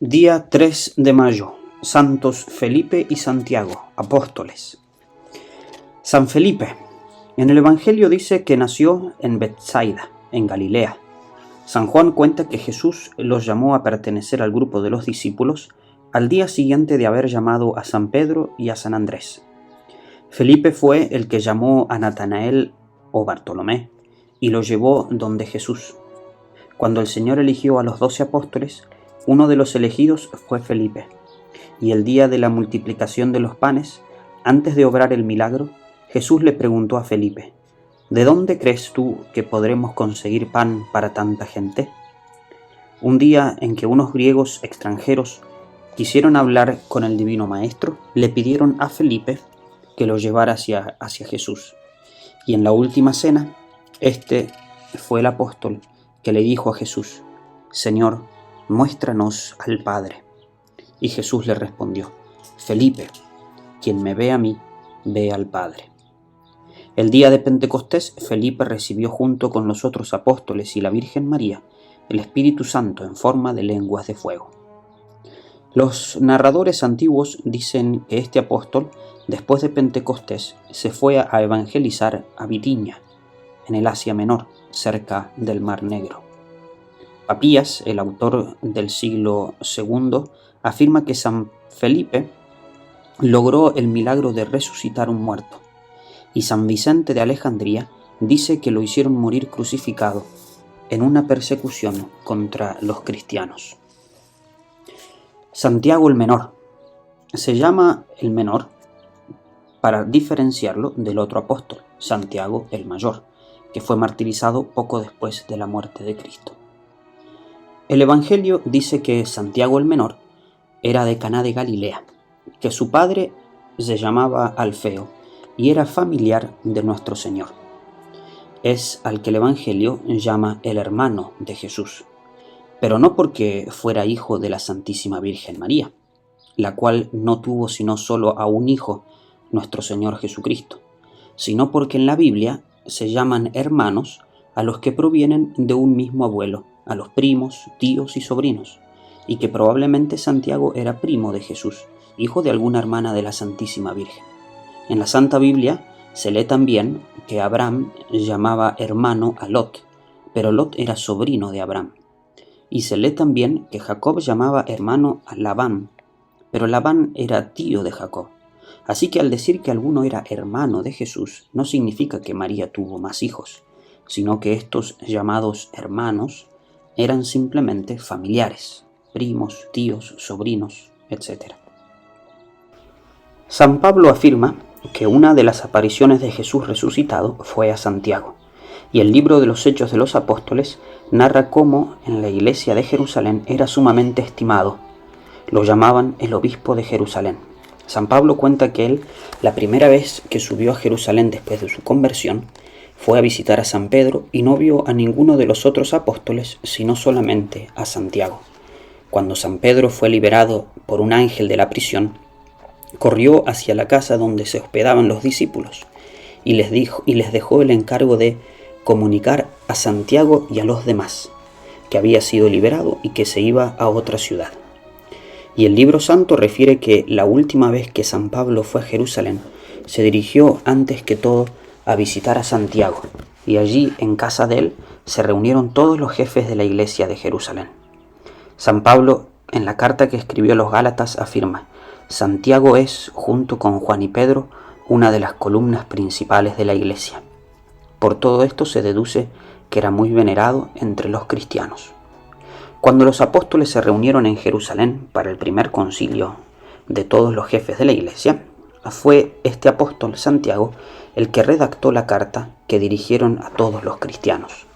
Día 3 de mayo. Santos Felipe y Santiago, apóstoles. San Felipe. En el Evangelio dice que nació en Betsaida, en Galilea. San Juan cuenta que Jesús los llamó a pertenecer al grupo de los discípulos al día siguiente de haber llamado a San Pedro y a San Andrés. Felipe fue el que llamó a Natanael o Bartolomé y lo llevó donde Jesús. Cuando el Señor eligió a los 12 apóstoles, uno de los elegidos fue Felipe, y el día de la multiplicación de los panes, antes de obrar el milagro, Jesús le preguntó a Felipe: ¿de dónde crees tú que podremos conseguir pan para tanta gente? Un día en que unos griegos extranjeros quisieron hablar con el Divino Maestro, le pidieron a Felipe que lo llevara hacia Jesús. Y en la última cena, este fue el apóstol que le dijo a Jesús: Señor, muéstranos al Padre. Y Jesús le respondió: Felipe, quien me ve a mí, ve al Padre. El día de Pentecostés, Felipe recibió junto con los otros apóstoles y la Virgen María el Espíritu Santo en forma de lenguas de fuego. Los narradores antiguos dicen que este apóstol, después de Pentecostés, se fue a evangelizar a Bitinia, en el Asia Menor, cerca del Mar Negro. Papías, el autor del siglo II, afirma que San Felipe logró el milagro de resucitar un muerto, y San Vicente de Alejandría dice que lo hicieron morir crucificado en una persecución contra los cristianos. Santiago el Menor. Se llama el Menor para diferenciarlo del otro apóstol, Santiago el Mayor, que fue martirizado poco después de la muerte de Cristo. El Evangelio dice que Santiago el Menor era de Caná de Galilea, que su padre se llamaba Alfeo y era familiar de nuestro Señor. Es al que el Evangelio llama el hermano de Jesús, pero no porque fuera hijo de la Santísima Virgen María, la cual no tuvo sino solo a un hijo, nuestro Señor Jesucristo, sino porque en la Biblia se llaman hermanos a los que provienen de un mismo abuelo, a los primos, tíos y sobrinos, y que probablemente Santiago era primo de Jesús, hijo de alguna hermana de la Santísima Virgen. En la Santa Biblia se lee también que Abraham llamaba hermano a Lot, pero Lot era sobrino de Abraham. Y se lee también que Jacob llamaba hermano a Labán, pero Labán era tío de Jacob. Así que al decir que alguno era hermano de Jesús, no significa que María tuvo más hijos, sino que estos llamados hermanos eran simplemente familiares, primos, tíos, sobrinos, etc. San Pablo afirma que una de las apariciones de Jesús resucitado fue a Santiago, y el libro de los Hechos de los Apóstoles narra cómo en la iglesia de Jerusalén era sumamente estimado. Lo llamaban el obispo de Jerusalén. San Pablo cuenta que él, la primera vez que subió a Jerusalén después de su conversión, fue a visitar a San Pedro y no vio a ninguno de los otros apóstoles, sino solamente a Santiago. Cuando San Pedro fue liberado por un ángel de la prisión, corrió hacia la casa donde se hospedaban los discípulos y les dejó el encargo de comunicar a Santiago y a los demás que había sido liberado y que se iba a otra ciudad. Y el libro santo refiere que la última vez que San Pablo fue a Jerusalén, se dirigió antes que todo a visitar a Santiago, y allí en casa de él se reunieron todos los jefes de la iglesia de Jerusalén. San Pablo, en la carta que escribió a los Gálatas, afirma: Santiago es, junto con Juan y Pedro, una de las columnas principales de la iglesia. Por todo esto se deduce que era muy venerado entre los cristianos. Cuando los apóstoles se reunieron en Jerusalén para el primer concilio de todos los jefes de la iglesia, fue este apóstol Santiago el que redactó la carta que dirigieron a todos los cristianos.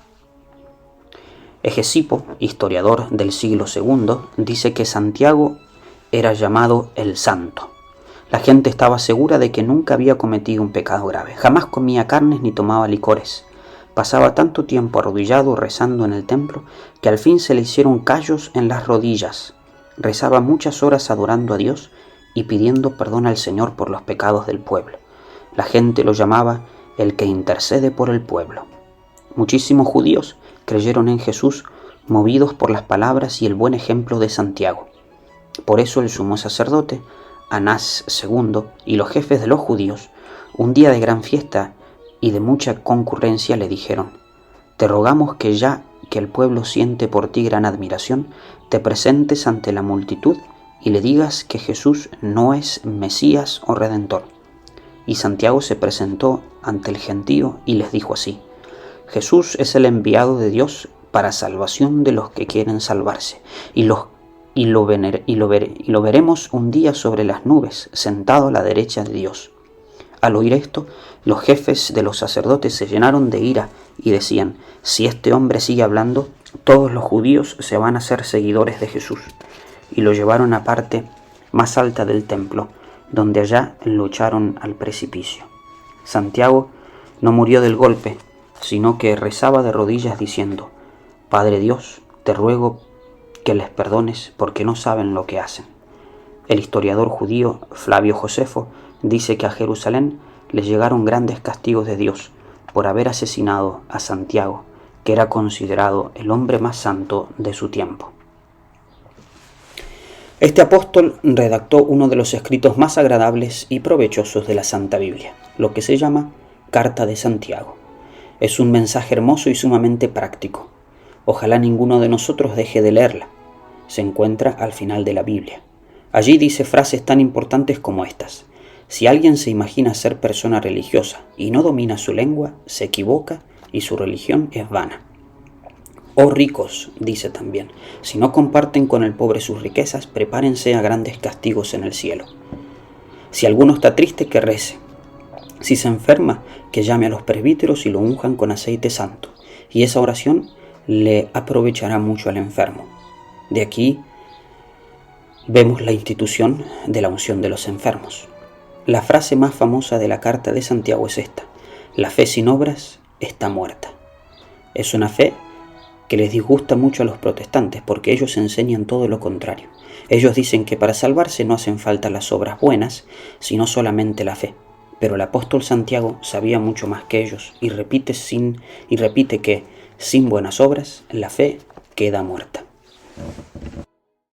Hegesipo, historiador del siglo II, dice que Santiago era llamado el Santo. La gente estaba segura de que nunca había cometido un pecado grave. Jamás comía carnes ni tomaba licores. Pasaba tanto tiempo arrodillado rezando en el templo que al fin se le hicieron callos en las rodillas. Rezaba muchas horas adorando a Dios y pidiendo perdón al Señor por los pecados del pueblo. La gente lo llamaba el que intercede por el pueblo. Muchísimos judíos creyeron en Jesús movidos por las palabras y el buen ejemplo de Santiago. Por eso el sumo sacerdote, Anás II, y los jefes de los judíos, un día de gran fiesta y de mucha concurrencia, le dijeron: te rogamos que ya que el pueblo siente por ti gran admiración, te presentes ante la multitud y le digas que Jesús no es Mesías o Redentor. Y Santiago se presentó ante el gentío y les dijo así: Jesús es el enviado de Dios para salvación de los que quieren salvarse, y lo veremos un día sobre las nubes, sentado a la derecha de Dios. Al oír esto, los jefes de los sacerdotes se llenaron de ira y decían: si este hombre sigue hablando, todos los judíos se van a hacer seguidores de Jesús. Y lo llevaron a parte más alta del templo, donde allá lo echaron al precipicio. Santiago no murió del golpe, sino que rezaba de rodillas diciendo: Padre Dios, te ruego que les perdones porque no saben lo que hacen. El historiador judío Flavio Josefo dice que a Jerusalén les llegaron grandes castigos de Dios por haber asesinado a Santiago, que era considerado el hombre más santo de su tiempo. Este apóstol redactó uno de los escritos más agradables y provechosos de la Santa Biblia, lo que se llama Carta de Santiago. Es un mensaje hermoso y sumamente práctico. Ojalá ninguno de nosotros deje de leerla. Se encuentra al final de la Biblia. Allí dice frases tan importantes como estas: si alguien se imagina ser persona religiosa y no domina su lengua, se equivoca y su religión es vana. Oh ricos, dice también, si no comparten con el pobre sus riquezas, prepárense a grandes castigos en el cielo. Si alguno está triste, que rece. Si se enferma, que llame a los presbíteros y lo unjan con aceite santo, y esa oración le aprovechará mucho al enfermo. De aquí vemos la institución de la unción de los enfermos. La frase más famosa de la carta de Santiago es esta: la fe sin obras está muerta. Es una fe que les disgusta mucho a los protestantes porque ellos enseñan todo lo contrario. Ellos dicen que para salvarse no hacen falta las obras buenas, sino solamente la fe. Pero el apóstol Santiago sabía mucho más que ellos y repite que sin buenas obras la fe queda muerta.